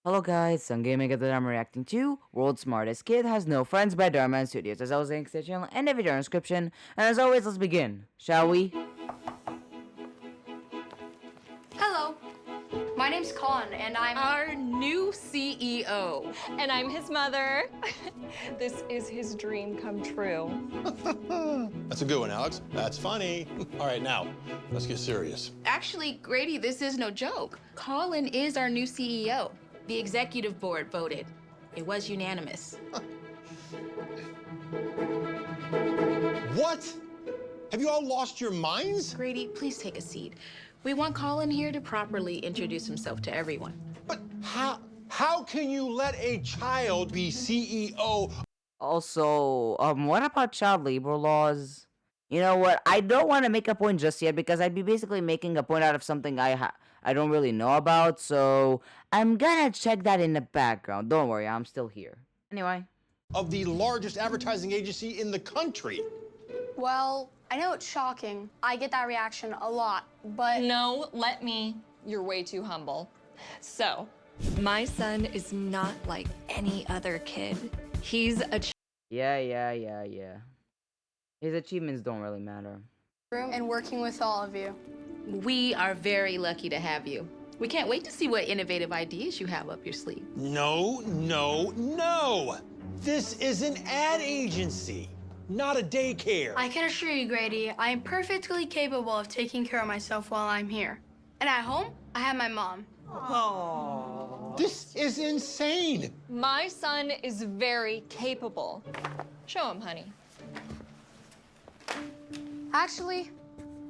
Hello guys, I'm gaming that I'm reacting to World's Smartest Kid Has No Friends by Dhar Mann Studios. As always, link to the channel and the video description. And as always, let's begin, shall we? Hello, my name's Colin, and I'm our new CEO. And I'm his mother. This is his dream come true. That's a good one, Alex. That's funny. All right, now, let's get serious. Actually, Grady, this is no joke. Colin is our new CEO. The executive board voted. It was unanimous. What? Have you all lost your minds? Grady, please take a seat. We want Colin here to properly introduce himself to everyone. But how can you let a child be CEO? Also, what about child labor laws? You know what? I don't want to make a point just yet because I'd be basically making a point out of something I don't really know about. So I'm gonna check that in the background. Don't worry, I'm still here. Anyway. Of the largest advertising agency in the country. well, I know it's shocking. I get that reaction a lot, but No, let me. You're way too humble. So, my son is not like any other kid. He's a Yeah. His achievements don't really matter. and working with all of you. We are very lucky to have you. We can't wait to see what innovative ideas you have up your sleeve. No. This is an ad agency, not a daycare. I can assure you, Grady, I am perfectly capable of taking care of myself while I'm here. And at home, I have my mom. This is insane. My son is very capable. Show him, honey. Actually,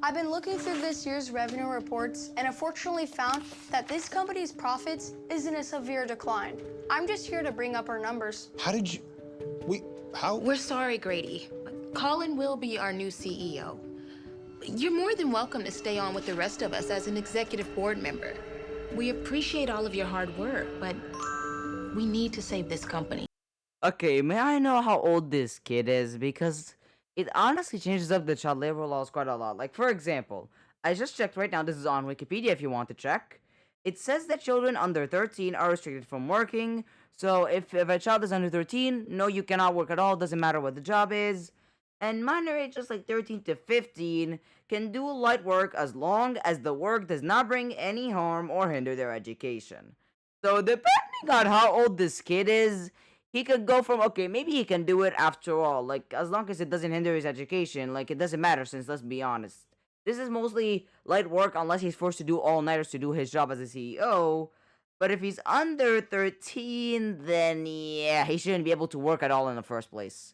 I've been looking through this year's revenue reports and unfortunately found that this company's profits is in a severe decline. I'm just here to bring up our numbers. How did you... how? We're sorry, Grady. Colin will be our new CEO. You're more than welcome to stay on with the rest of us as an executive board member. We appreciate all of your hard work, but we need to save this company. Okay, may I know how old this kid is? Because it honestly changes up the child labor laws quite a lot. Like, for example, I just checked right now, this is on Wikipedia if you want to check. It says that children under 13 are restricted from working. So if a child is under 13, no, you cannot work at all, doesn't matter what the job is. And minor ages like 13 to 15 can do light work as long as the work does not bring any harm or hinder their education. So depending on how old this kid is, he could go from, okay, maybe he can do it after all, like, as long as it doesn't hinder his education, like, it doesn't matter since, let's be honest, this is mostly light work unless he's forced to do all-nighters to do his job as a CEO, but if he's under 13, then yeah, he shouldn't be able to work at all in the first place.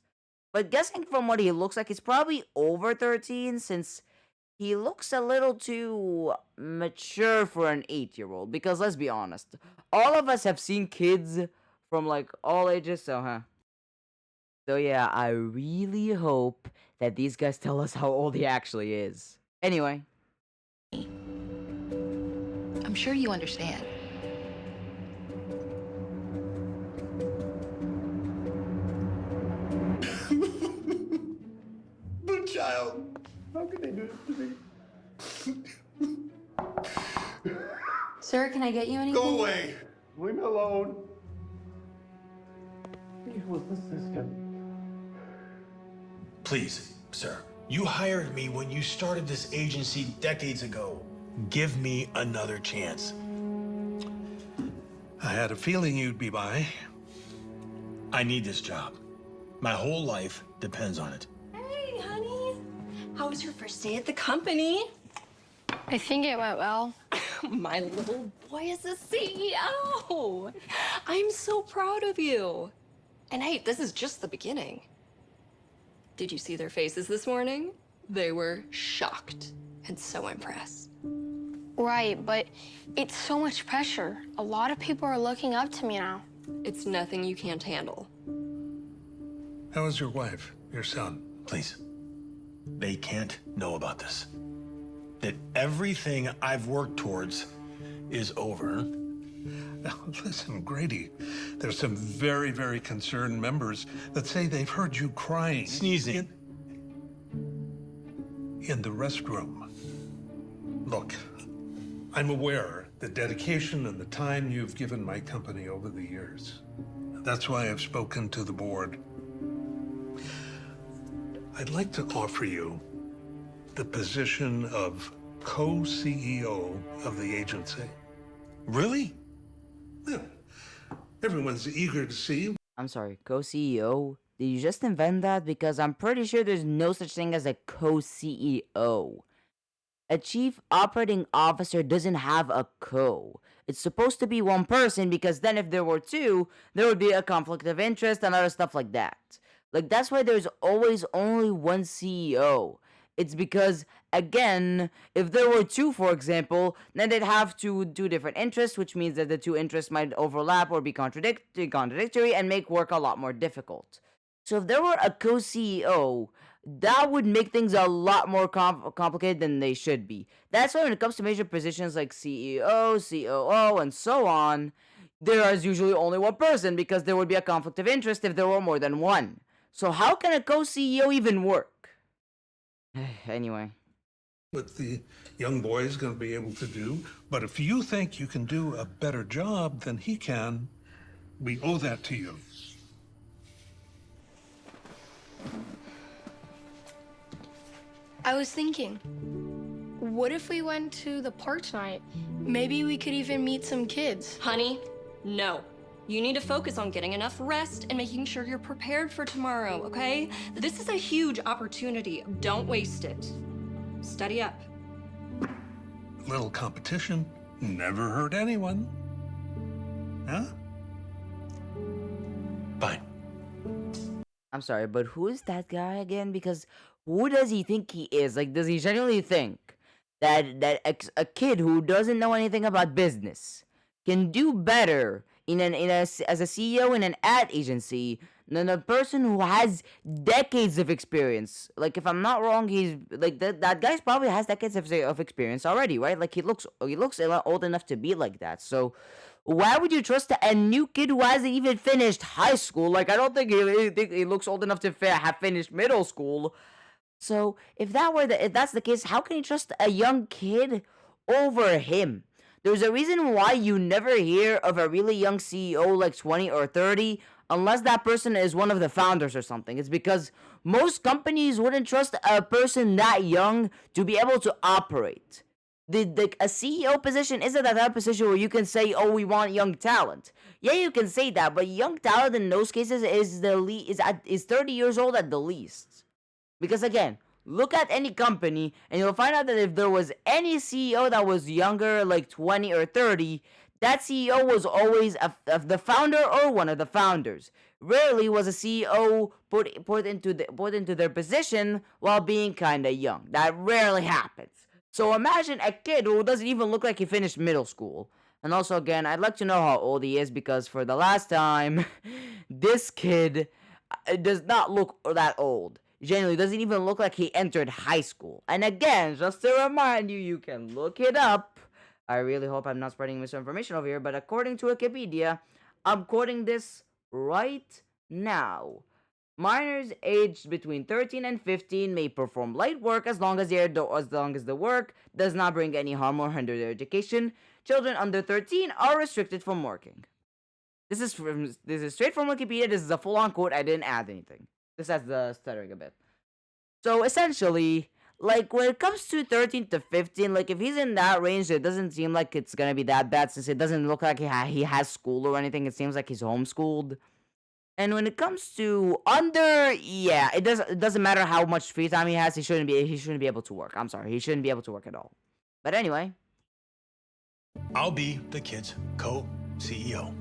But guessing from what he looks like, he's probably over 13 since he looks a little too mature for an 8-year-old, because let's be honest, all of us have seen kids from like all ages, so yeah, I really hope that these guys tell us how old he actually is. Anyway. I'm sure you understand. The child. How can they do this to me? Sir, can I get you anything? Go away. Leave me alone. It was the system. Please, sir. You hired me when you started this agency decades ago. Give me another chance. I had a feeling you'd be by. I need this job. My whole life depends on it. Hey, honey. How was your first day at the company? I think it went well. My little boy is a CEO. I'm so proud of you. And hey, this is just the beginning. Did you see their faces this morning? They were shocked and so impressed. Right, but it's so much pressure. A lot of people are looking up to me now. It's nothing you can't handle. How is your wife, your son? Please. They can't know about this. That everything I've worked towards is over. Now, listen, Grady, there's some very, very concerned members that say they've heard you crying. Sneezing. In the restroom. Look, I'm aware the dedication and the time you've given my company over the years. That's why I've spoken to the board. I'd like to offer you the position of co-CEO of the agency. Really? Yeah. Everyone's eager to see. I'm sorry, co-CEO? Did you just invent that? Because I'm pretty sure there's no such thing as a co-CEO. A chief operating officer doesn't have a co. It's supposed to be one person because then if there were two, there would be a conflict of interest and other stuff like that. Like that's why there's always only one CEO. It's because again, if there were two, for example, then they'd have two different interests, which means that the two interests might overlap or be contradictory and make work a lot more difficult. So if there were a co-CEO, that would make things a lot more complicated than they should be. That's why when it comes to major positions like CEO, COO, and so on, there is usually only one person because there would be a conflict of interest if there were more than one. So how can a co-CEO even work? Anyway. What the young boy is going to be able to do. But if you think you can do a better job than he can, we owe that to you. I was thinking, what if we went to the park tonight? Maybe we could even meet some kids. Honey, no. You need to focus on getting enough rest and making sure you're prepared for tomorrow, okay? This is a huge opportunity. Don't waste it. Study up. A little competition never hurt anyone. Huh? Fine. I'm sorry, but who is that guy again? Because who does he think he is? Like, does he genuinely think that a kid who doesn't know anything about business can do better as a CEO in an ad agency than a person who has decades of experience? Like, if I'm not wrong, he's like that guy's probably has decades of experience already, right? Like, he looks old enough to be like that. So why would you trust a new kid who hasn't even finished high school? Like, I don't think he looks old enough to have finished middle school. So if that's the case, how can you trust a young kid over him? There's a reason why you never hear of a really young CEO like 20 or 30 unless that person is one of the founders or something. It's because most companies wouldn't trust a person that young to be able to operate. A CEO position isn't that position where you can say, "Oh, we want young talent." Yeah, you can say that, but young talent in those cases is 30 years old at the least. Because again, look at any company and you'll find out that if there was any CEO that was younger, like 20 or 30, that CEO was always the founder or one of the founders. Rarely was a CEO put into their position while being kind of young. That rarely happens. So imagine a kid who doesn't even look like he finished middle school. And also, again, I'd like to know how old he is because for the last time, this kid does not look that old. Genuinely doesn't even look like he entered high school. And again, just to remind you, you can look it up. I really hope I'm not spreading misinformation over here, but according to Wikipedia, I'm quoting this right now. Minors aged between 13 and 15 may perform light work as long as the work does not bring any harm or hinder their education. Children under 13 are restricted from working. This is straight from Wikipedia. This is a full-on quote. I didn't add anything. This has the stuttering a bit. So essentially, like when it comes to 13 to 15, like if he's in that range, it doesn't seem like it's gonna be that bad since it doesn't look like he has school or anything. It seems like he's homeschooled. And when it comes to under, yeah, it doesn't matter how much free time he has. He shouldn't be able to work. I'm sorry, he shouldn't be able to work at all. But anyway, I'll be the kid's co-CEO.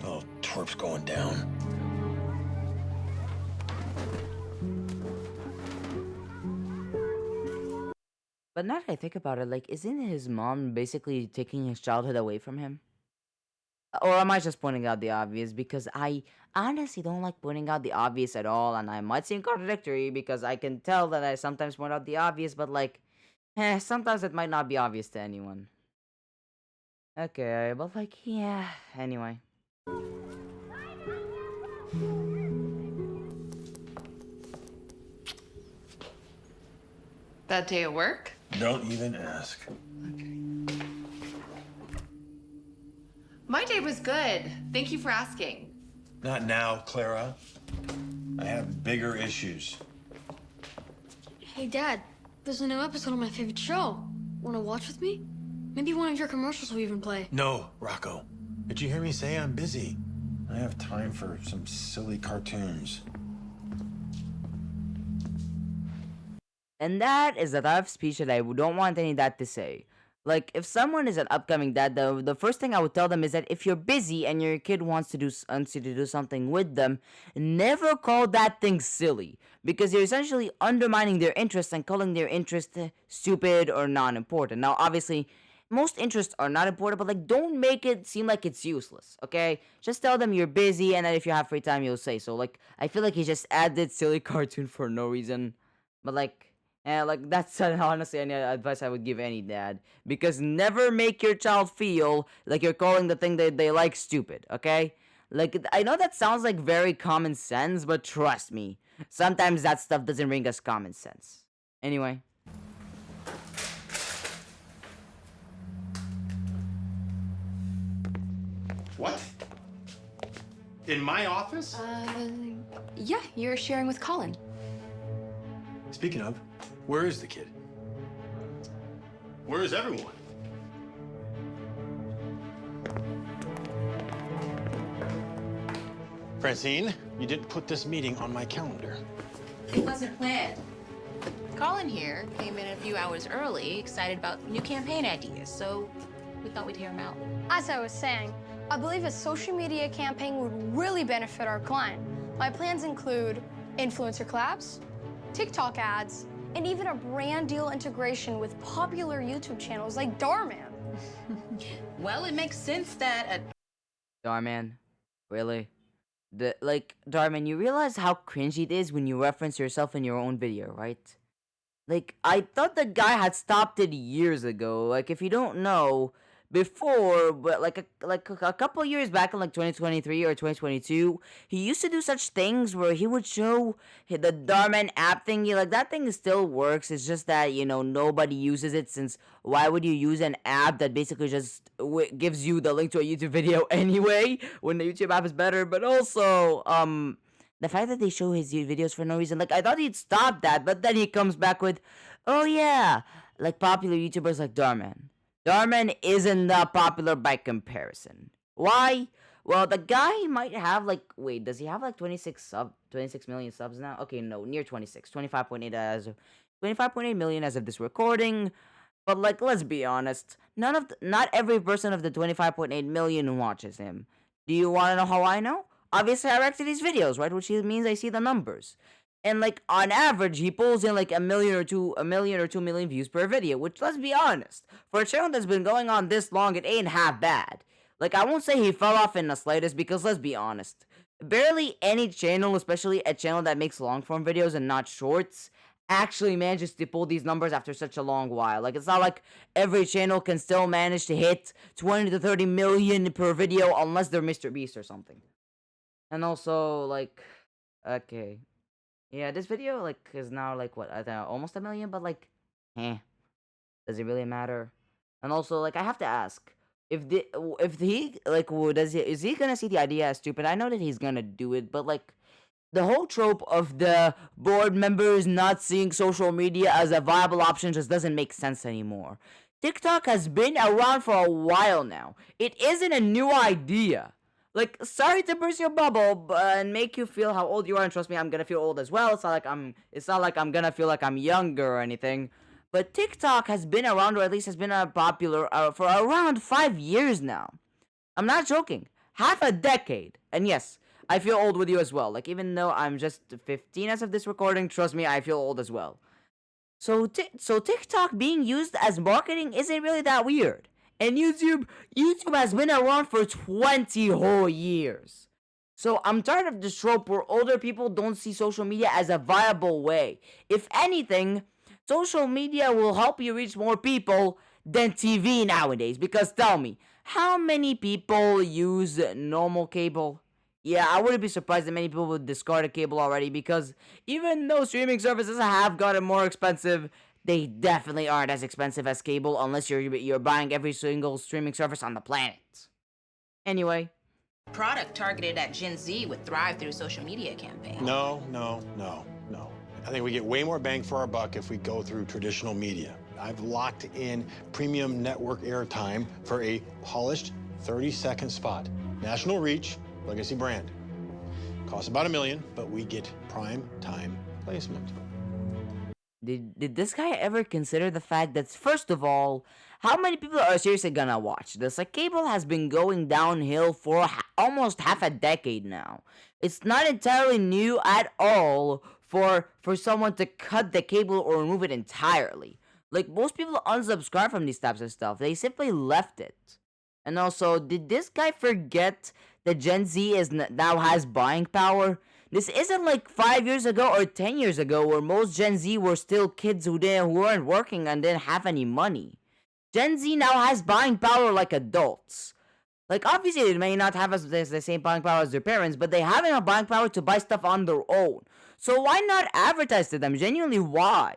Oh, twerp's going down. but now that I think about it, like, isn't his mom basically taking his childhood away from him? Or am I just pointing out the obvious? Because I honestly don't like pointing out the obvious at all, and I might seem contradictory because I can tell that I sometimes point out the obvious, but like, sometimes it might not be obvious to anyone. Okay, but like, yeah, anyway. Bad day at work? Don't even ask. My day was good. Thank you for asking. Not now, Clara. I have bigger issues. Hey, Dad, there's a new episode of my favorite show. Want to watch with me? Maybe one of your commercials will even play. No, Rocco. Did you hear me say I'm busy? I have time for some silly cartoons. And that is the type of speech that I don't want any dad to say. Like, if someone is an upcoming dad, the first thing I would tell them is that if you're busy and your kid wants to do something with them, never call that thing silly, because you're essentially undermining their interest and calling their interest stupid or non-important. Now, obviously, most interests are not important, but like, don't make it seem like it's useless. Okay, just tell them you're busy, and then if you have free time, you'll say so. Like, I feel like he just added silly cartoon for no reason, but like. And like, that's honestly any advice I would give any dad, because never make your child feel like you're calling the thing that they like stupid, okay? Like, I know that sounds like very common sense, but trust me, sometimes that stuff doesn't ring as common sense. Anyway. What? In my office? Yeah, you're sharing with Colin. Speaking of, where is the kid? Where is everyone? Francine, you didn't put this meeting on my calendar. It wasn't planned. Colin here came in a few hours early, excited about new campaign ideas, so we thought we'd hear him out. As I was saying, I believe a social media campaign would really benefit our client. My plans include influencer collabs, TikTok ads, and even a brand deal integration with popular YouTube channels like Dhar Mann. Well, it makes sense that Dhar Mann? Really? Dhar Mann, you realize how cringy it is when you reference yourself in your own video, right? Like, I thought the guy had stopped it years ago. Like, if you don't know, before, but like a couple years back in like 2023 or 2022, he used to do such things where he would show the DharMann app thingy. Like, that thing still works. It's just that, you know, nobody uses it, since why would you use an app that basically just gives you the link to a YouTube video anyway when the YouTube app is better? But also, the fact that they show his videos for no reason, like, I thought he'd stop that, but then he comes back with, oh yeah, like popular YouTubers like Dhar Mann. Dhar Mann isn't that popular by comparison. Why? Well, the guy might have like, wait, does he have like 26 million subs now? Okay, no, near 26, 25.8 million as of this recording. But like, let's be honest, not every person of the 25.8 million watches him. Do you want to know how I know? Obviously, I react to these videos, right? Which means I see the numbers. And like, on average, he pulls in like a million or 2 million views per video, which, let's be honest, for a channel that's been going on this long, it ain't half bad. Like, I won't say he fell off in the slightest, because let's be honest, barely any channel, especially a channel that makes long form videos and not shorts, actually manages to pull these numbers after such a long while. Like, it's not like every channel can still manage to hit 20 to 30 million per video unless they're Mr. Beast or something. And also, like, okay. Yeah, this video, like, is now, like, what, almost a million, but, like, does it really matter? And also, like, I have to ask, is he gonna see the idea as stupid? I know that he's gonna do it, but, like, the whole trope of the board members not seeing social media as a viable option just doesn't make sense anymore. TikTok has been around for a while now. It isn't a new idea. Like, sorry to burst your bubble and make you feel how old you are, and trust me, I'm gonna feel old as well. It's not like I'm gonna feel like I'm younger or anything. But TikTok has been around, or at least has been popular for around 5 years now. I'm not joking. Half a decade. And yes, I feel old with you as well. Like, even though I'm just 15 as of this recording, trust me, I feel old as well. So TikTok being used as marketing isn't really that weird. And YouTube has been around for 20 whole years. So I'm tired of this trope where older people don't see social media as a viable way. If anything, social media will help you reach more people than TV nowadays. Because tell me, how many people use normal cable? Yeah, I wouldn't be surprised that many people would discard a cable already, because even though streaming services have gotten more expensive, they definitely aren't as expensive as cable unless you're buying every single streaming service on the planet. Anyway, Product targeted at Gen Z would thrive through social media campaign. No. I think we get way more bang for our buck if we go through traditional media. I've locked in premium network airtime for a polished 30-second spot. National reach, legacy brand. Costs about $1 million, but we get prime time placement. did this guy ever consider the fact that, first of all, how many people are seriously gonna watch this? Like, cable has been going downhill for almost half a decade now. It's not entirely new at all for someone to cut the cable or remove it entirely. Like, most people unsubscribe from these types of stuff. They simply left it. And also, did this guy forget that Gen Z now has buying power? This isn't like 5 years ago or 10 years ago where most Gen Z were still kids who weren't working and didn't have any money. Gen Z now has buying power like adults. Like, obviously, they may not have the same buying power as their parents, but they have enough buying power to buy stuff on their own. So why not advertise to them? Genuinely, why?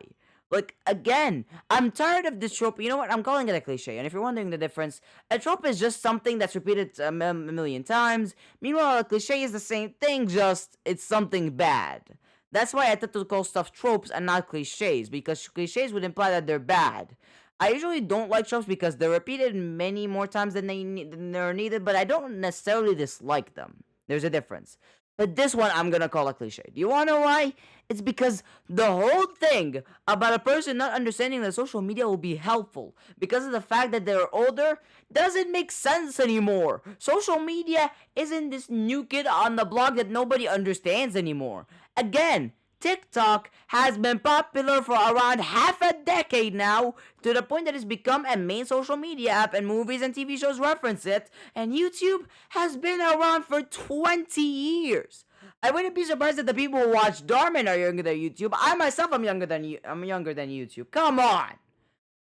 Like, again, I'm tired of this trope. You know what? I'm calling it a cliche. And if you're wondering the difference, a trope is just something that's repeated a million times. Meanwhile, a cliche is the same thing, just it's something bad. That's why I tend to call stuff tropes and not cliches, because cliches would imply that they're bad. I usually don't like tropes because they're repeated many more times than they're needed, but I don't necessarily dislike them. There's a difference. But this one I'm gonna call a cliche. Do you wanna know why? It's because the whole thing about a person not understanding that social media will be helpful because of the fact that they're older doesn't make sense anymore. Social media isn't this new kid on the block that nobody understands anymore. Again, TikTok has been popular for around half a decade now, to the point that it's become a main social media app and movies and TV shows reference it, and YouTube has been around for 20 years. I wouldn't be surprised if the people who watch Dhar Mann are younger than YouTube. I myself am younger than YouTube. Come on!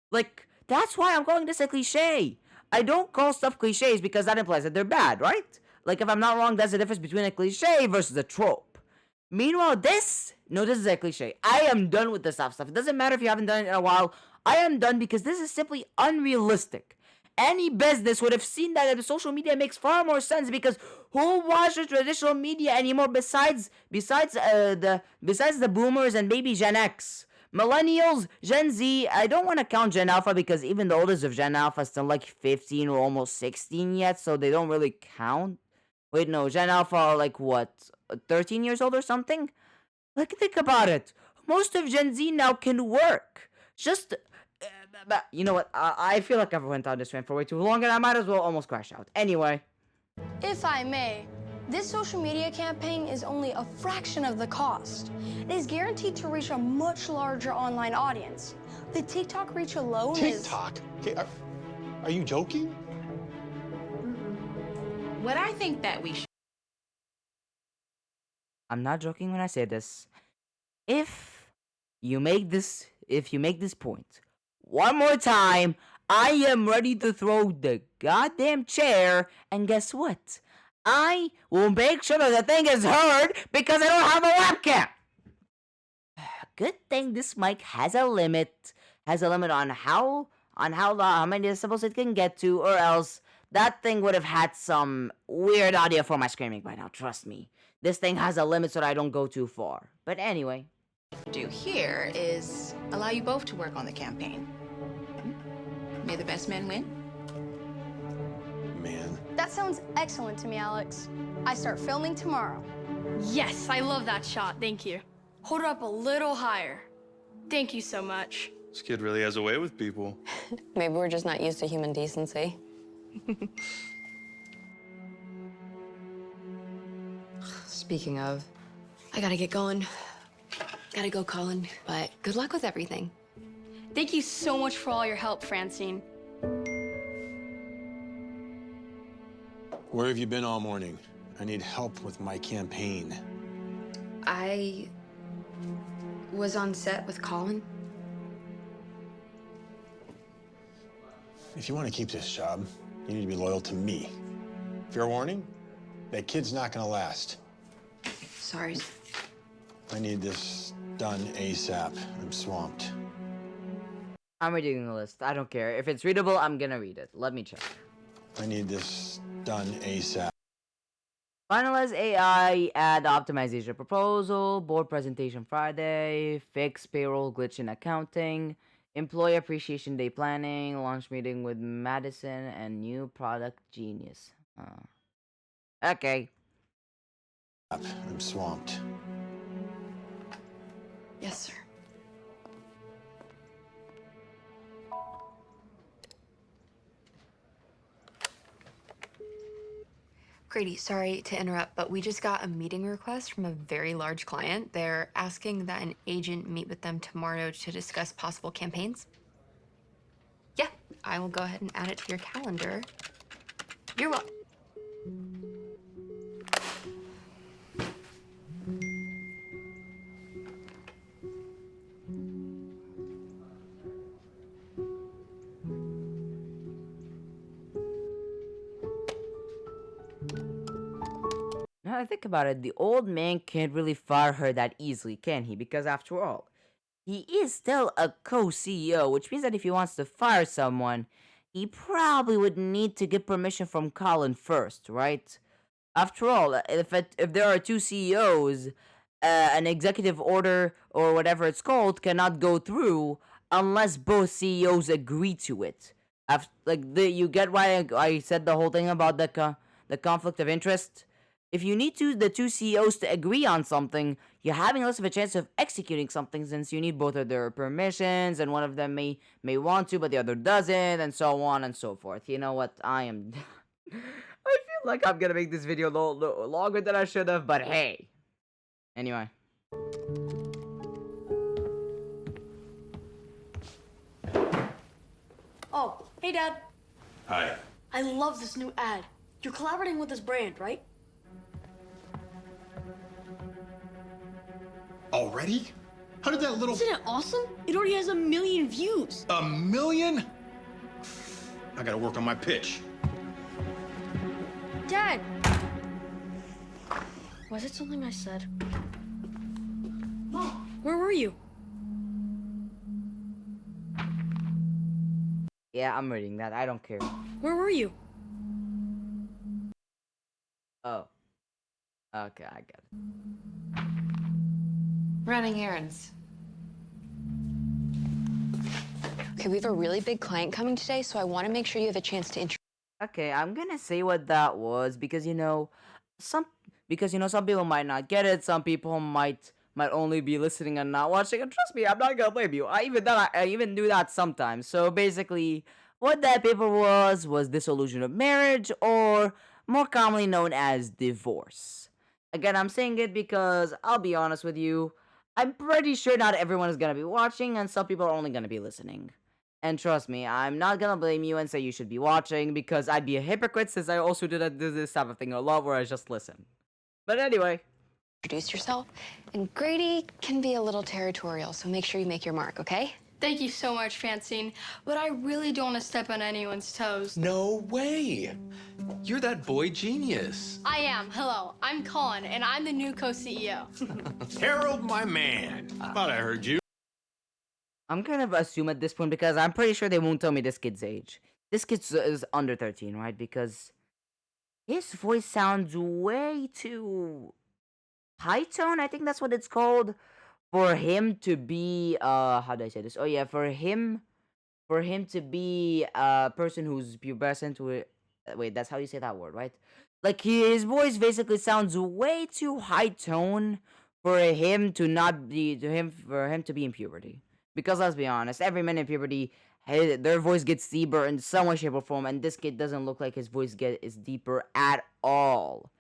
Like, that's why I'm calling this a cliche. I don't call stuff cliches because that implies that they're bad, right? Like, if I'm not wrong, that's the difference between a cliche versus a trope. Meanwhile, this is a cliche. I am done with this stuff. It doesn't matter if you haven't done it in a while. I am done because this is simply unrealistic. Any business would have seen that social media makes far more sense, because who watches traditional media anymore besides the boomers and maybe Gen X? Millennials, Gen Z, I don't want to count Gen Alpha because even the oldest of Gen Alpha is still like 15 or almost 16 yet, so they don't really count. Wait, no, Gen Alpha are like what, 13 years old or something? Like, think about it. Most of Gen Z now can work. Just, you know what? I feel like I've went on this rant for way too long, and I might as well almost crash out. Anyway. If I may, this social media campaign is only a fraction of the cost. It is guaranteed to reach a much larger online audience. The TikTok reach alone is... TikTok? Okay, are you joking? What I think that we should... I'm not joking when I say this. If you make this point one more time, I am ready to throw the goddamn chair, and guess what? I will make sure that the thing is heard because I don't have a webcam. Good thing this mic has a limit. On how many decibels it can get to, or else that thing would have had some weird audio for my screaming by now. Trust me. This thing has a limit so that I don't go too far. But anyway. Do here is allow you both to work on the campaign. May the best man win. Man. That sounds excellent to me, Alex. I start filming tomorrow. Yes, I love that shot. Thank you. Hold it up a little higher. Thank you so much. This kid really has a way with people. Maybe we're just not used to human decency. Speaking of, I gotta get going. Gotta go, Colin. But good luck with everything. Thank you so much for all your help, Francine. Where have you been all morning? I need help with my campaign. I was on set with Colin. If you want to keep this job, you need to be loyal to me. Fair warning, that kid's not gonna last. Sorry. I need this done ASAP. I'm swamped. I'm reading the list. I don't care. If it's readable, I'm gonna read it. Let me check. I need this done ASAP. Finalize AI ad optimization proposal, board presentation Friday, fix payroll glitch in accounting, employee appreciation day planning, launch meeting with Madison, and new product genius. Okay. I'm swamped. Yes, sir. Grady, sorry to interrupt, but we just got a meeting request from a very large client. They're asking that an agent meet with them tomorrow to discuss possible campaigns. Yeah, I will go ahead and add it to your calendar. You're welcome. Now I think about it, the old man can't really fire her that easily, can he? Because after all, he is still a co-CEO, which means that if he wants to fire someone, he probably would need to get permission from Colin first, right? After all, if there are two CEOs, an executive order or whatever it's called cannot go through unless both CEOs agree to it. You get why I said the whole thing about the conflict of interest. If you need the two CEOs to agree on something, you're having less of a chance of executing something since you need both of their permissions, and one of them may want to, but the other doesn't, and so on and so forth. You know what? I am. I feel like I'm gonna make this video longer than I should have, but hey. Anyway. Oh, hey, Dad. Hi. I love this new ad. You're collaborating with this brand, right? Already? How did that little... Isn't it awesome? It already has 1 million views. 1 million? I gotta work on my pitch. Dad! Was it something I said? Mom, where were you? Yeah, I'm reading that. I don't care. Where were you? Oh. Okay, I get it. Running errands. Okay, we have a really big client coming today, so I want to make sure you have a chance to introduce. Okay, I'm gonna say what that was because some people might not get it. Some people might only be listening and not watching. And trust me, I'm not gonna blame you. I even do that sometimes. So basically, what that paper was dissolution of marriage, or more commonly known as divorce. Again, I'm saying it because I'll be honest with you. I'm pretty sure not everyone is gonna be watching, and some people are only gonna be listening. And trust me, I'm not gonna blame you and say you should be watching because I'd be a hypocrite since I also do this type of thing a lot where I just listen. But anyway. Introduce yourself. And Grady can be a little territorial, so make sure you make your mark, okay? Thank you so much, Francine, but I really don't want to step on anyone's toes. No way! You're that boy genius. I am. Hello, I'm Colin, and I'm the new co-CEO. Harold, my man. Thought I heard you. I'm gonna assume at this point because I'm pretty sure they won't tell me this kid's age. This kid is under 13, right? Because his voice sounds way too high tone. I think that's what it's called. For him to be how do I say this? Oh yeah, for him to be a person who's pubescent with wait, that's how you say that word, right? Like his voice basically sounds way too high tone for him to not be for him to be in puberty. Because let's be honest, every man in puberty, their voice gets deeper in some way, shape, or form, and this kid doesn't look like his voice is deeper at all.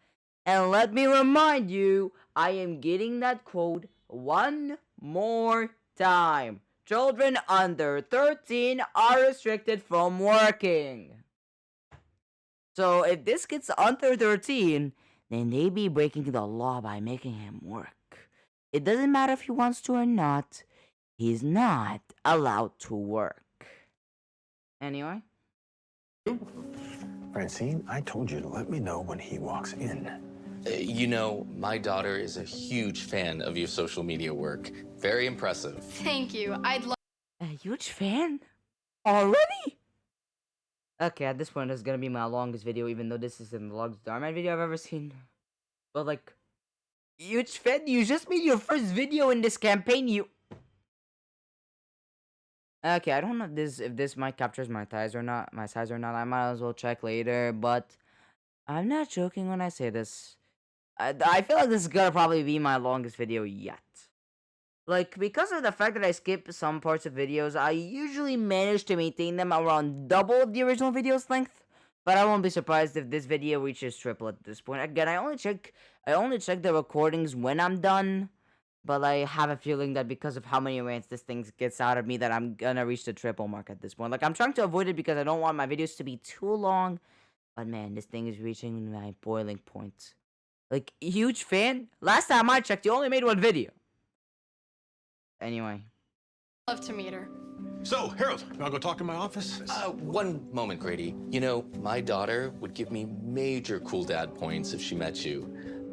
And let me remind you, I am getting that quote one more time. Children under 13 are restricted from working. So if this kid's under 13, then they be breaking the law by making him work. It doesn't matter if he wants to or not. He's not allowed to work. Anyway. Francine, I told you to let me know when he walks in. You know, my daughter is a huge fan of your social media work. Very impressive. Thank you. I'd love A huge fan? Already? Okay, at this point, this is gonna be my longest video, even though this isn't the longest DharMann video I've ever seen. But like, huge fan, you just made your first video in this campaign, you... Okay, I don't know if this mic captures my thighs or not, my size or not. I might as well check later, but I'm not joking when I say this. I feel like this is gonna probably be my longest video yet. Like, because of the fact that I skip some parts of videos, I usually manage to maintain them around double of the original video's length. But I won't be surprised if this video reaches triple at this point. Again, I only check the recordings when I'm done. But I have a feeling that because of how many rants this thing gets out of me, that I'm gonna reach the triple mark at this point. Like, I'm trying to avoid it because I don't want my videos to be too long. But man, this thing is reaching my boiling point. Like, huge fan? Last time I checked, you only made one video. Anyway. Love to meet her. So, Harold, you wanna go talk in my office? One moment, Grady. You know, my daughter would give me major cool dad points if she met you.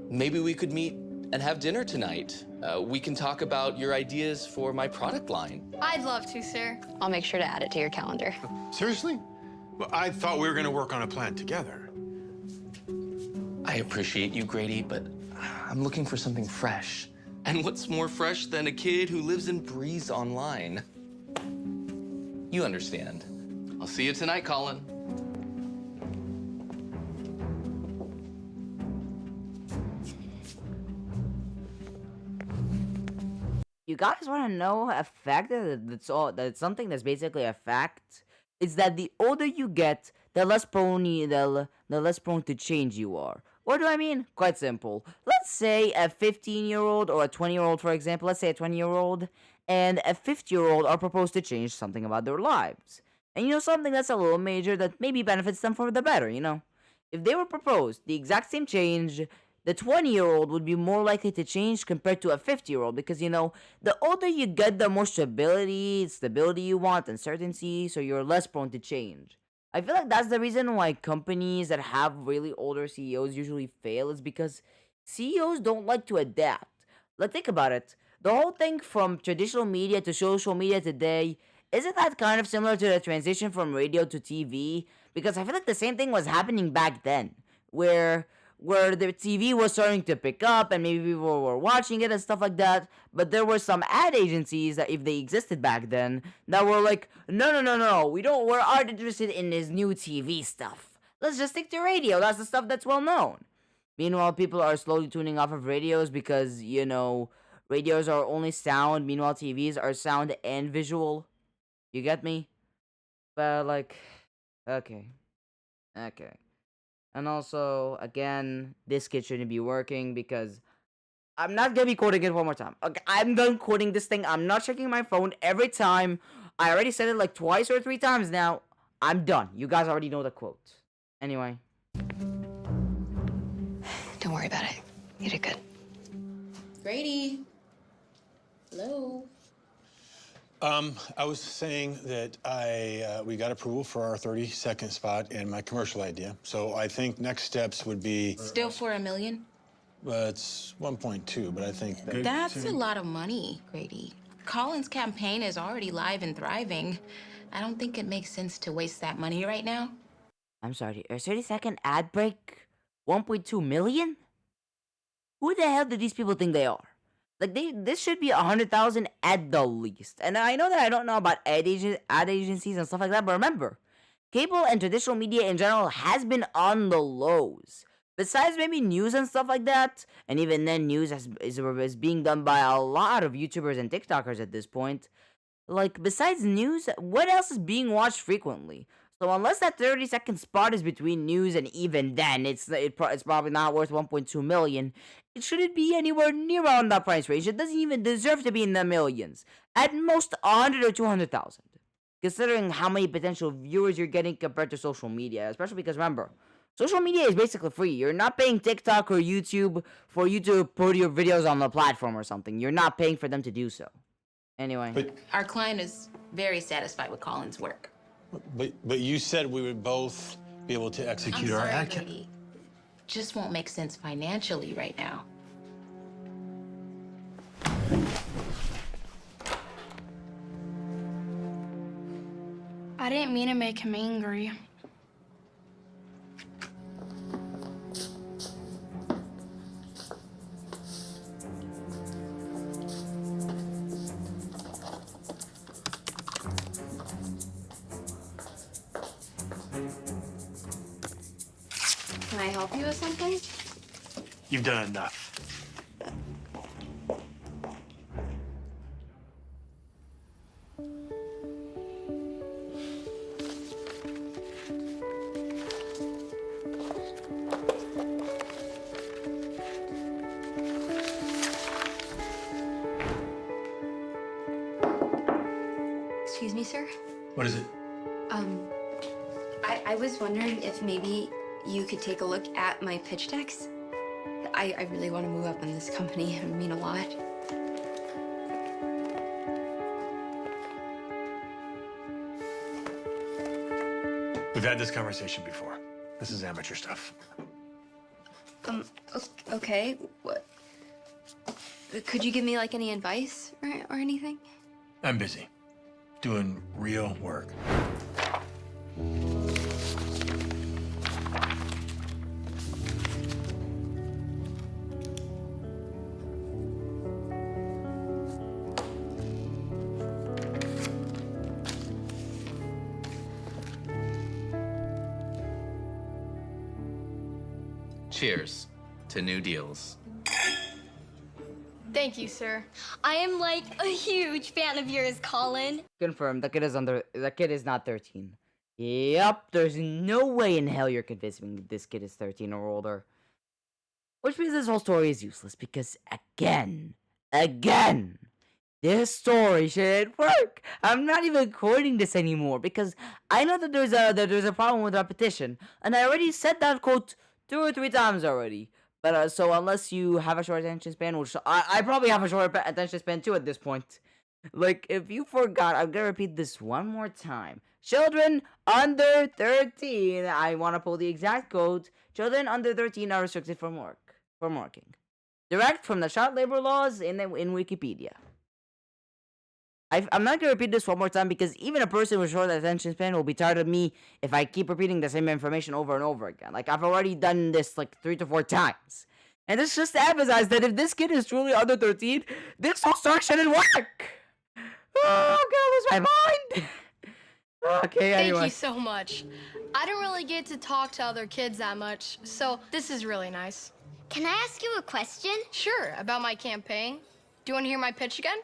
Maybe we could meet and have dinner tonight. We can talk about your ideas for my product line. I'd love to, sir. I'll make sure to add it to your calendar. Seriously? Well, I thought we were gonna work on a plan together. I appreciate you, Grady, but I'm looking for something fresh. And what's more fresh than a kid who lives and breathes online? You understand. I'll see you tonight, Colin. You guys want to know a fact that's something that's basically a fact? It's that the older you get, the less prone to change you are. What do I mean? Quite simple. Let's say a 15-year-old or a 20-year-old, for example. Let's say a 20-year-old and a 50-year-old are proposed to change something about their lives. And something that's a little major that maybe benefits them for the better, If they were proposed the exact same change, the 20-year-old would be more likely to change compared to a 50-year-old because, the older you get, the more stability you want and certainty, so you're less prone to change. I feel like that's the reason why companies that have really older CEOs usually fail is because CEOs don't like to adapt. Like, think about it. The whole thing from traditional media to social media today, isn't that kind of similar to the transition from radio to TV? Because I feel like the same thing was happening back then, where the TV was starting to pick up and maybe people were watching it and stuff like that, but there were some ad agencies that, if they existed back then, that were like, no, we aren't interested in this new TV stuff. Let's just stick to radio. That's the stuff that's well known. Meanwhile, people are slowly tuning off of radios because, radios are only sound, meanwhile TVs are sound and visual. You get me? But like, okay. And also, again, this kid shouldn't be working because I'm not gonna be quoting it one more time. Okay, I'm done quoting this thing. I'm not checking my phone every time. I already said it like twice or 3 times now. I'm done. You guys already know the quote. Anyway. Don't worry about it. You did good. Grady. Hello. I was saying that we got approval for our 30-second spot and my commercial idea. So I think next steps would be... Still for $1 million? It's 1.2, but I think... That's a lot of money, Grady. Colin's campaign is already live and thriving. I don't think it makes sense to waste that money right now. I'm sorry, a 30-second ad break? 1.2 million? Who the hell do these people think they are? Like, this should be 100,000 at the least. And I know that I don't know about ad agencies and stuff like that, but remember, cable and traditional media in general has been on the lows. Besides maybe news and stuff like that, and even then news is being done by a lot of YouTubers and TikTokers at this point. Like, besides news, what else is being watched frequently? So unless that 30-second spot is between news, and even then, it's probably not worth 1.2 million. It shouldn't be anywhere near around that price range. It doesn't even deserve to be in the millions. At most, 100 or 200,000. Considering how many potential viewers you're getting compared to social media, especially because remember, social media is basically free. You're not paying TikTok or YouTube for you to put your videos on the platform or something. You're not paying for them to do so. Anyway. But Our client is very satisfied with Colin's work. But you said we would both be able to execute our ad campaign. Grady. Just won't make sense financially right now. didn't mean to make him angry. Can I help you with something? You've done enough. Excuse me, sir. What is it? Um, I was wondering if maybe you could take a look at my pitch decks. I really want to move up in this company. It would mean a lot. We've had this conversation before. This is amateur stuff. Okay. What? Could you give me, like, any advice or anything? I'm busy. Doing real work. Cheers to new deals. Thank you, sir. I am like a huge fan of yours, Colin. Confirmed. The kid is not 13. Yep, there's no way in hell you're convincing me this kid is 13 or older. Which means this whole story is useless because again, this story shouldn't work. I'm not even quoting this anymore because I know that there's a problem with repetition, and I already said that quote 2 or 3 times already. But so unless you have a short attention span, which I probably have a short attention span too at this point. Like, if you forgot, I'm gonna repeat this one more time. Children under 13, I want to pull the exact quote. Children under 13 are restricted from working. Direct from the child labor laws in Wikipedia. I'm not gonna repeat this one more time because even a person with short attention span will be tired of me if I keep repeating the same information over and over again. Like, I've already done this like 3 to 4 times. And it's just to emphasize that if this kid is truly under 13, this whole story shouldn't work. Oh, I'm gonna lose my mind. Okay, anyway. Thank you so much. I don't really get to talk to other kids that much, so this is really nice. Can I ask you a question? Sure, about my campaign. Do you want to hear my pitch again?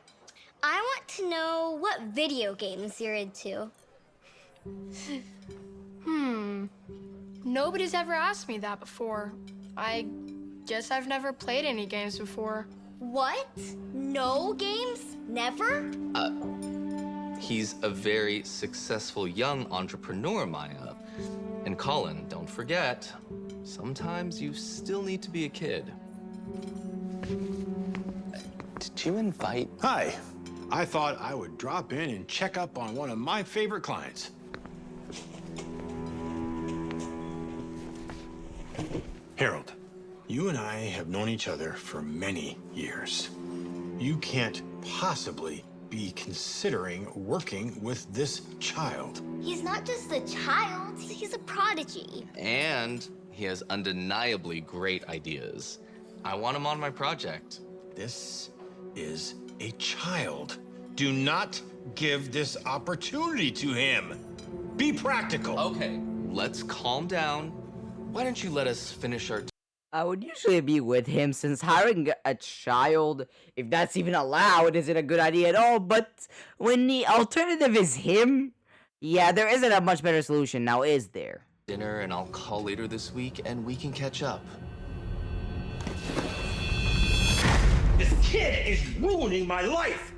I want to know what video games you're into. Nobody's ever asked me that before. I guess I've never played any games before. What? No games? Never? He's a very successful young entrepreneur, Maya. And Colin, don't forget, sometimes you still need to be a kid. Did you invite? Hi. I thought I would drop in and check up on one of my favorite clients. Harold, you and I have known each other for many years. You can't possibly be considering working with this child. He's not just a child, he's a prodigy. And he has undeniably great ideas. I want him on my project. This is a child. Do not give this opportunity to him. Be practical. Okay, let's calm down. Why don't you let us finish our... I would usually be with him since hiring a child, if that's even allowed, isn't a good idea at all. But when the alternative is him, yeah, there isn't a much better solution now, is there? dinner, and I'll call later this week and we can catch up. This kid is ruining my life!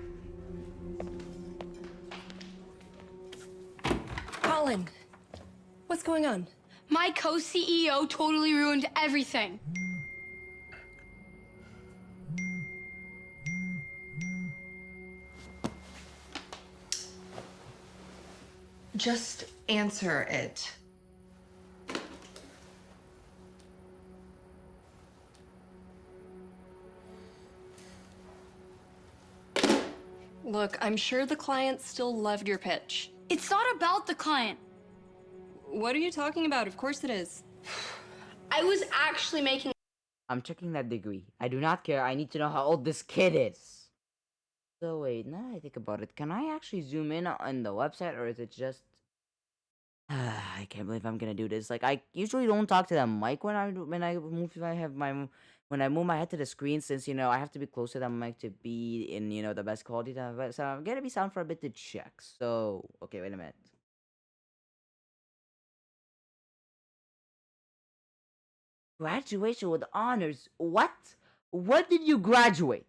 Colin, what's going on? My co-CEO totally ruined everything. Just answer it. Look, I'm sure the client still loved your pitch. It's not about the client. What are you talking about? Of course it is. I was actually making I'm checking that degree. I do not care. I need to know how old this kid is. So wait, now that I think about it, can I actually zoom in on the website, or is it just... I can't believe I'm gonna do this. Like, I usually don't talk to the mic when I move when I move my head to the screen, since I have to be close to the mic to be in the best quality. So I'm gonna be sound for a bit to check. So okay, wait a minute. Graduation with honors. What? What did you graduate?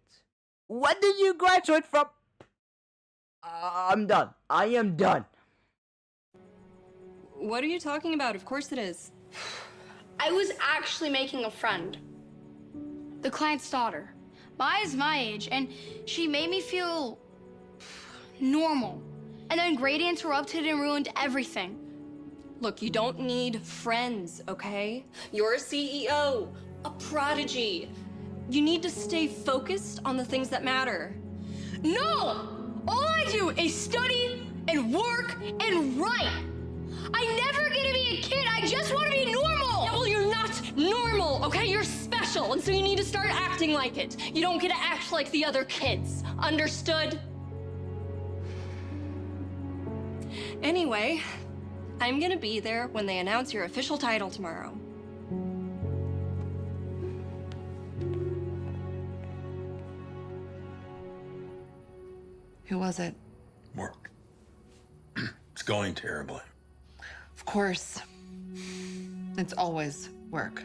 What did you graduate from? I'm done. I am done. What are you talking about? Of course it is. I was actually making a friend. The client's daughter. Maya's my age, and she made me feel normal. And then Grady interrupted and ruined everything. Look, you don't need friends, okay? You're a CEO, a prodigy. You need to stay focused on the things that matter. No! All I do is study and work and write. I never get to be a kid. I just want to be normal. Yeah, well, you're not normal, okay? You're special, and so you need to start acting like it. You don't get to act like the other kids. Understood? Anyway, I'm gonna be there when they announce your official title tomorrow. Who was it? Work. It's going terribly. Of course. It's always work.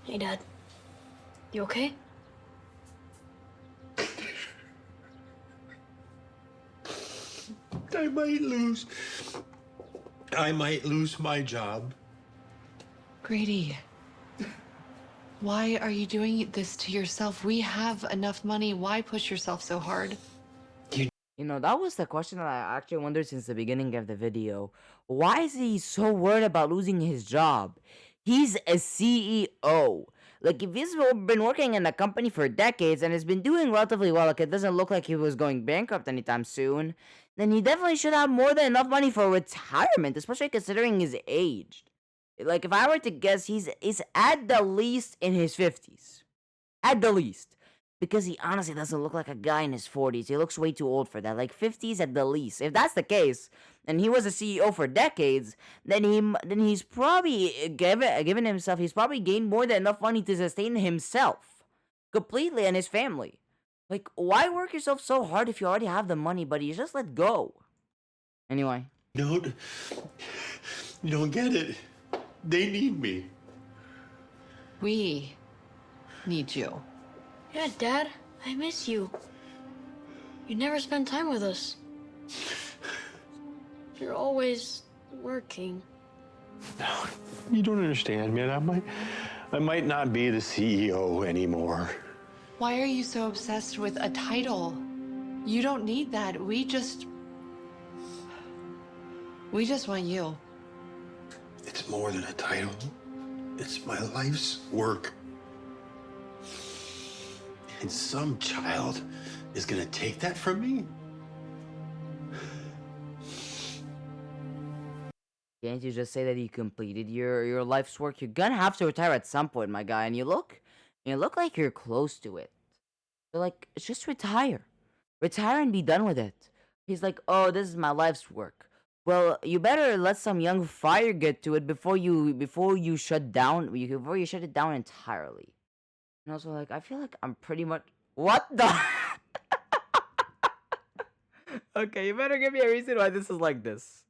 Hey, Dad. You okay? I might lose my job. Grady, why are you doing this to yourself? We have enough money. Why push yourself so hard? That was the question that I actually wondered since the beginning of the video. Why is he so worried about losing his job? He's a CEO. Like, if he's been working in a company for decades and has been doing relatively well, like, it doesn't look like he was going bankrupt anytime soon, then he definitely should have more than enough money for retirement, especially considering his age. Like, if I were to guess, he's at the least in his 50s. At the least. Because he honestly doesn't look like a guy in his 40s. He looks way too old for that. Like 50s at the least. If that's the case, and he was a CEO for decades, then he's probably given himself. He's probably gained more than enough money to sustain himself completely and his family. Like, why work yourself so hard if you already have the money, buddy? You just let go. Anyway. You don't get it. They need me. We need you. Yeah, Dad. I miss you. You never spend time with us. You're always working. No, you don't understand, man. I might not be the CEO anymore. Why are you so obsessed with a title? You don't need that. We just want you. It's more than a title. It's my life's work. And some child is gonna take that from me? Can't you just say that you completed your life's work? You're gonna have to retire at some point, my guy, and you look like you're close to it. So, like, just retire. Retire and be done with it. He's like, oh, this is my life's work. Well, you better let some young fire get to it before you shut it down entirely. And also, like, I feel like I'm pretty much... What the... Okay, you better give me a reason why this is like this.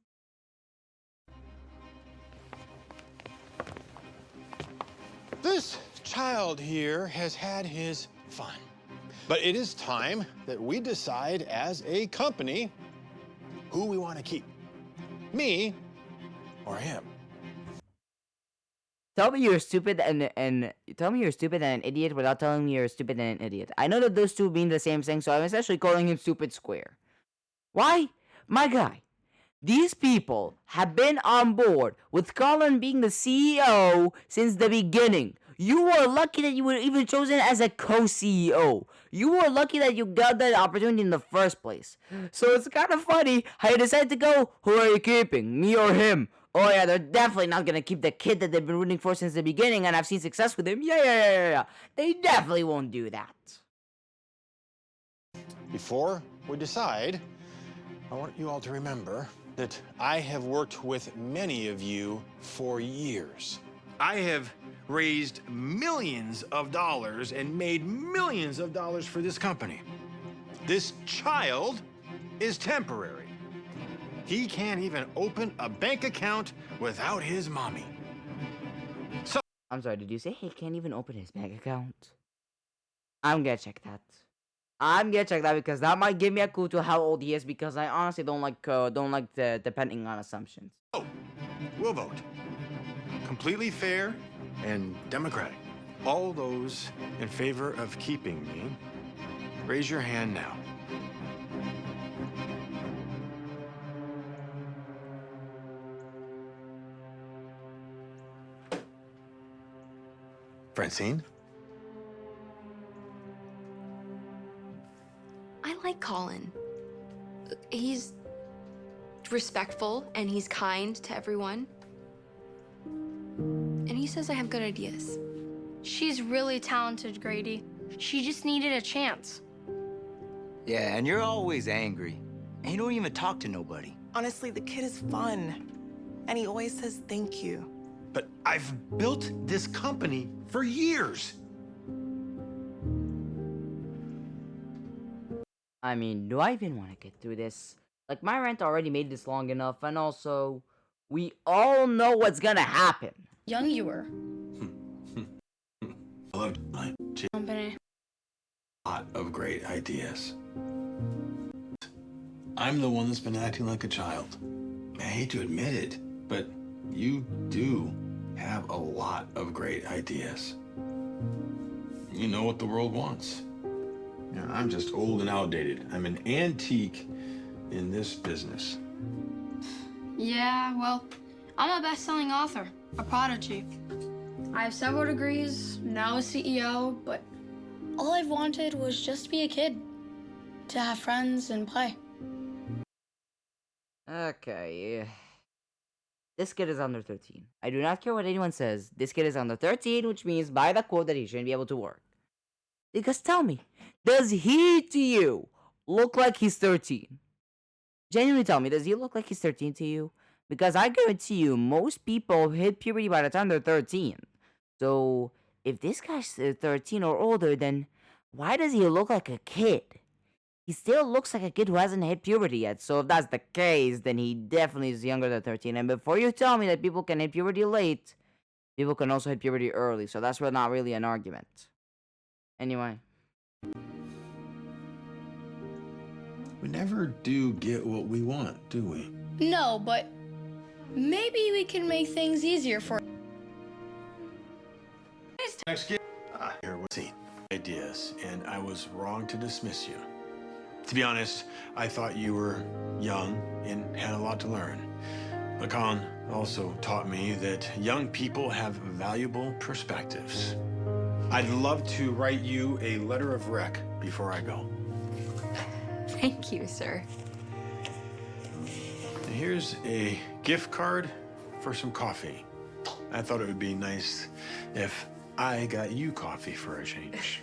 This child here has had his fun. But it is time that we decide as a company who we want to keep. Me or him. tell me you're stupid and tell me you're stupid and an idiot without telling me you're stupid and an idiot. I know that those two mean the same thing, so I'm essentially calling him stupid square. Why? My guy, these people have been on board with Colin being the CEO since the beginning. You were lucky that you were even chosen as a co-CEO. You were lucky that you got that opportunity in the first place. So it's kind of funny how you decided to go, who are you keeping, me or him? Oh yeah, they're definitely not gonna keep the kid that they've been rooting for since the beginning and I've seen success with him. Yeah. They definitely won't do that. Before we decide, I want you all to remember that I have worked with many of you for years. I have raised millions of dollars and made millions of dollars for this company. This child is temporary. He can't even open a bank account without his mommy. So, I'm sorry, did you say he can't even open his bank account? I'm gonna check that. I'm gonna check that because that might give me a clue to how old he is because I honestly don't like the depending on assumptions. we'll vote. Completely fair and democratic. All those in favor of keeping me, raise your hand now. Francine? I like Colin. He's respectful and he's kind to everyone. And he says I have good ideas. She's really talented, Grady. She just needed a chance. Yeah, and you're always angry. And you don't even talk to nobody. Honestly, the kid is fun. And he always says thank you. But I've built this company for years. I mean, do I even want to get through this? Like, my rant already made this long enough, and also, we all know what's gonna happen. Young you were. Hello, my Company. lot of great ideas. I'm the one that's been acting like a child. I hate to admit it, but you do have a lot of great ideas. You know what the world wants. You know, I'm just old and outdated. I'm an antique in this business. Yeah, well, I'm a best-selling author, a prodigy. I have several degrees, now a CEO, but all I've wanted was just to be a kid, to have friends and play. Okay. This kid is under 13. I do not care what anyone says. This kid is under 13, which means by the quote that he shouldn't be able to work. Because tell me, does he to you look like he's 13? Genuinely tell me, does he look like he's 13 to you? Because I guarantee you, most people hit puberty by the time they're 13. So, if this guy's 13 or older, then why does he look like a kid? He still looks like a kid who hasn't hit puberty yet. So if that's the case, then he definitely is younger than 13. And before you tell me that people can hit puberty late, people can also hit puberty early. So that's not really an argument. Anyway. We never do get what we want, do we? No, but maybe we can make things easier for Next kid. Here we see ideas, and I was wrong to dismiss you. To be honest, I thought you were young and had a lot to learn. Lacan also taught me that young people have valuable perspectives. I'd love to write you a letter of rec before I go. Thank you, sir. And here's a gift card for some coffee. I thought it would be nice if I got you coffee for a change.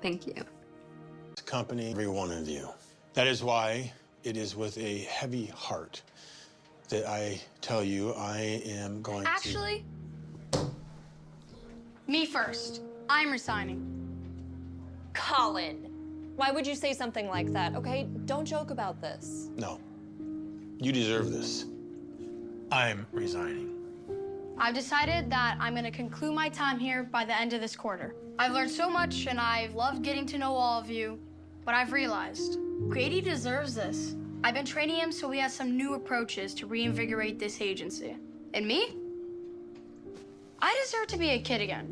Thank you. Company, every one of you. That is why it is with a heavy heart that I tell you I am going Actually, me first. I'm resigning. Colin, why would you say something like that, okay? Don't joke about this. No. You deserve this. I'm resigning. I've decided that I'm going to conclude my time here by the end of this quarter. I've learned so much and I've loved getting to know all of you, but I've realized Grady deserves this. I've been training him so he has some new approaches to reinvigorate this agency. And me? I deserve to be a kid again.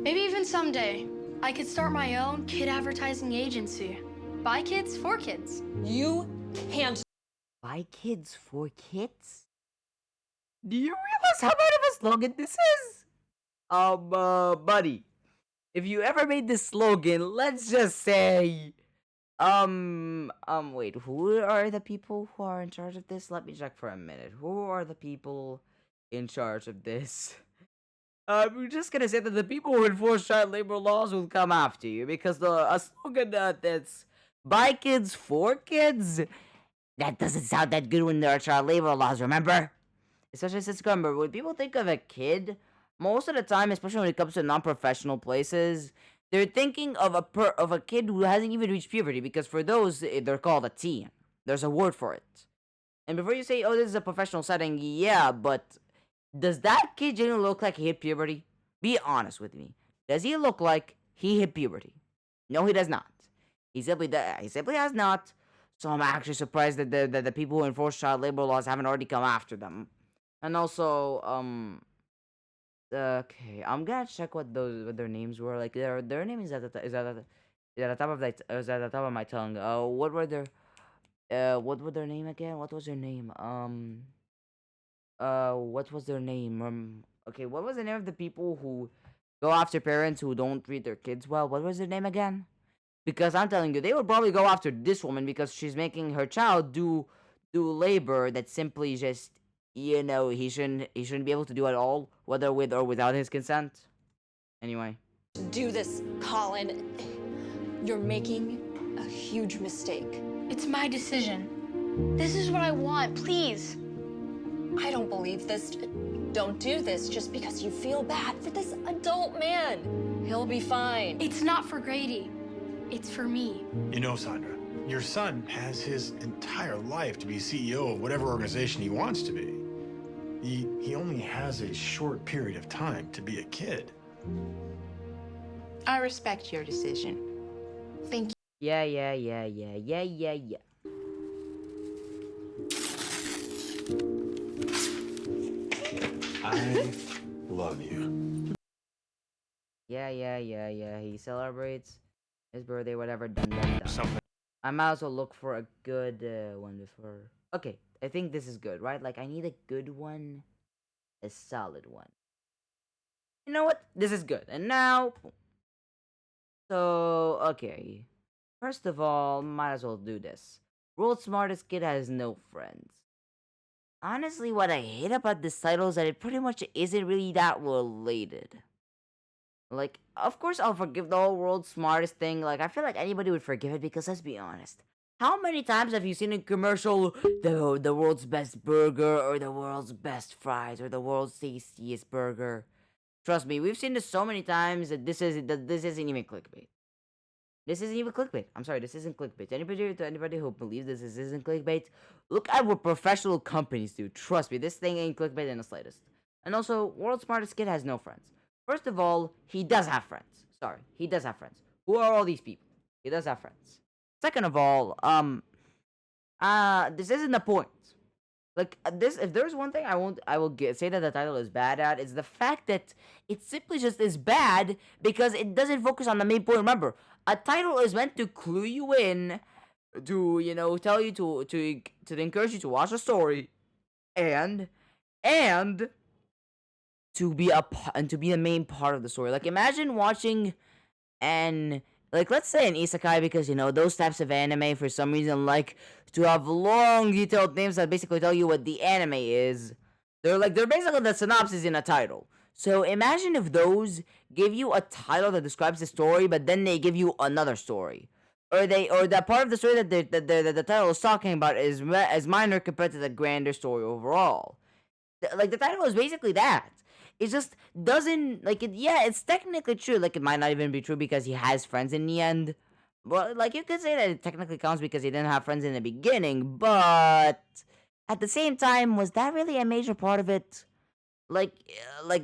Maybe even someday, I could start my own kid advertising agency. By kids, for kids. You can't. By kids for kids? Do you realize how bad of a slogan this is? Buddy, if you ever made this slogan, let's just say, wait, who are the people who are in charge of this? Let me check for a minute. Who are the people in charge of this? I'm just gonna say that the people who enforce child labor laws will come after you because a slogan that's by kids for kids, that doesn't sound that good when there are child labor laws, remember? Especially since, remember, when people think of a kid, most of the time, especially when it comes to non-professional places, they're thinking of a kid who hasn't even reached puberty because for those, they're called a teen. There's a word for it. And before you say, oh, this is a professional setting, yeah, but does that kid genuinely look like he hit puberty? Be honest with me. Does he look like he hit puberty? No, he does not. He simply has not. So I'm actually surprised that the people who enforce child labor laws haven't already come after them. And also, okay, I'm gonna check what their names were. Like their name is at the top of my tongue. What were what were their name again? What was their name? What was their name? Okay, what was the name of the people who go after parents who don't treat their kids well? What was their name again? Because I'm telling you, they would probably go after this woman because she's making her child do labor that simply just, you know, he shouldn't be able to do at all, whether with or without his consent. Anyway. Do this, Colin. You're making a huge mistake. It's my decision. This is what I want, please. I don't believe this. Don't do this just because you feel bad for this adult man. He'll be fine. It's not for Grady. It's for me. You know, Sandra, your son has his entire life to be CEO of whatever organization he wants to be. He only has a short period of time to be a kid. I respect your decision. Thank you. Yeah. I love you. Yeah. He celebrates his birthday, whatever. Done. Something. I might as well look for a good one before. Okay, I think this is good, right? Like, I need a good one, a solid one. You know what? This is good. And now, so okay. First of all, might as well do this. World's smartest kid has no friends. Honestly, what I hate about this title is that it pretty much isn't really that related. Like, of course I'll forgive the whole world's smartest thing. Like, I feel like anybody would forgive it because let's be honest. How many times have you seen a commercial, the world's best burger, or the world's best fries, or the world's tastiest burger? Trust me, we've seen this so many times that this isn't even clickbait. This isn't even clickbait. I'm sorry, this isn't clickbait. Anybody who believes this isn't clickbait, look at what professional companies do. Trust me, this thing ain't clickbait in the slightest. And also, world's smartest kid has no friends. First of all, he does have friends. Sorry, he does have friends. Who are all these people? He does have friends. Second of all, this isn't the point. Like this, if there's one thing I will say that the title is bad at, is the fact that it simply just is bad because it doesn't focus on the main point. Remember, a title is meant to clue you in, to tell you to encourage you to watch a story, and to be the main part of the story. Like, imagine watching let's say an isekai, because those types of anime for some reason like to have long detailed names that basically tell you what the anime is. They're basically the synopsis in a title. So imagine if those give you a title that describes the story, but then they give you another story, or that part of the story that the title is talking about is as minor compared to the grander story overall. Like, the title is basically that. It just doesn't, it's technically true. Like, it might not even be true because he has friends in the end. But, you could say that it technically counts because he didn't have friends in the beginning. But, at the same time, was that really a major part of it? Like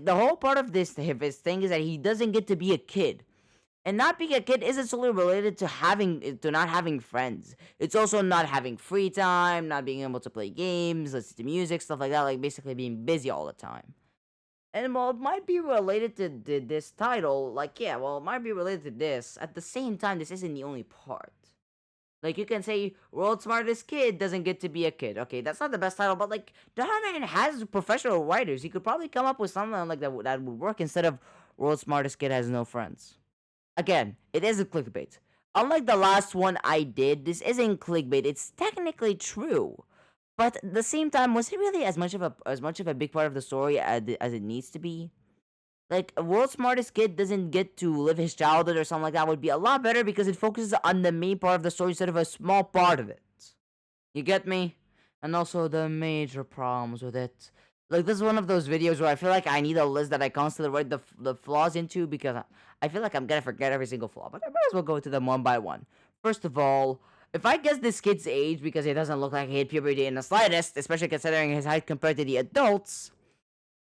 the whole part of his thing is that he doesn't get to be a kid. And not being a kid isn't solely related to not having friends. It's also not having free time, not being able to play games, listen to music, stuff like that, like basically being busy all the time. And while it might be related to this title, like yeah, well, it might be related to this. At the same time, this isn't the only part. Like you can say, "World's Smartest Kid" doesn't get to be a kid. Okay, that's not the best title, but like DharMann has professional writers. He could probably come up with something like that that would work instead of "World's Smartest Kid has no friends." Again, it isn't clickbait. Unlike the last one I did, this isn't clickbait. It's technically true. But at the same time, was it really as much of a big part of the story as it needs to be? Like, World's Smartest Kid doesn't get to live his childhood or something like that would be a lot better because it focuses on the main part of the story instead of a small part of it. You get me? And also the major problems with it. Like, this is one of those videos where I feel like I need a list that I constantly write the flaws into because I feel like I'm gonna forget every single flaw. But I might as well go to them one by one. First of all, if I guess this kid's age because he doesn't look like he hit puberty in the slightest, especially considering his height compared to the adults,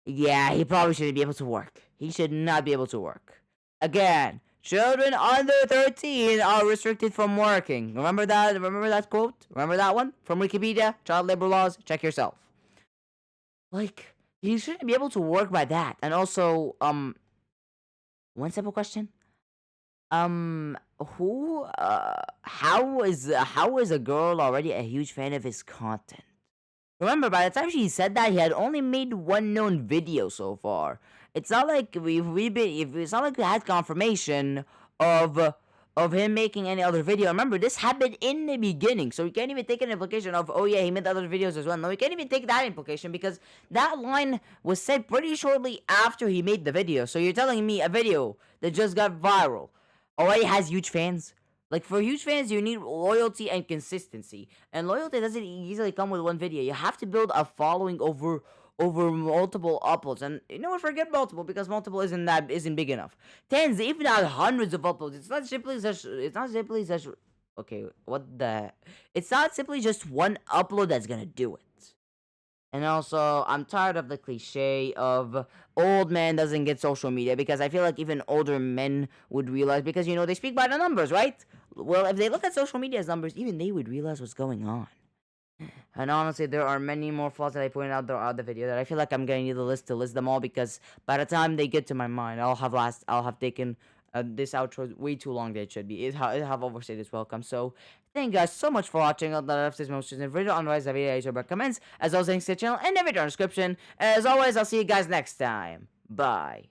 yeah, he probably shouldn't be able to work. He should not be able to work. Again, children under 13 are restricted from working. Remember that? Remember that quote? Remember that one? From Wikipedia? Child labor laws? Check yourself. Like, he shouldn't be able to work by that. And also, one simple question. How is a girl already a huge fan of his content? Remember, by the time she said that, he had only made one known video so far. It's not like it's not like we had confirmation of him making any other video. Remember, this happened in the beginning, so we can't even take an implication of, oh yeah, he made other videos as well. No, we can't even take that implication because that line was said pretty shortly after he made the video. So you're telling me a video that just got viral already has huge fans? Like, for huge fans, you need loyalty and consistency. And loyalty doesn't easily come with one video. You have to build a following over multiple uploads. And you know what? Forget multiple, because multiple isn't big enough. Tens, even not hundreds of uploads. It's not simply such. Okay, what the? It's not simply just one upload that's gonna do it. And also, I'm tired of the cliche of old man doesn't get social media, because I feel like even older men would realize, because, you know, they speak by the numbers, right? Well, if they look at social media as numbers, even they would realize what's going on. And honestly, there are many more flaws that I pointed out throughout the video that I feel like I'm gonna need a list to list them all, because by the time they get to my mind, I'll have taken this outro way too long than it should be. It have overstayed its welcome. So thank you guys so much for watching. I'll let this most recent video. Otherwise, the video is recommends. As always, links to the channel and the video description. As always, I'll see you guys next time. Bye.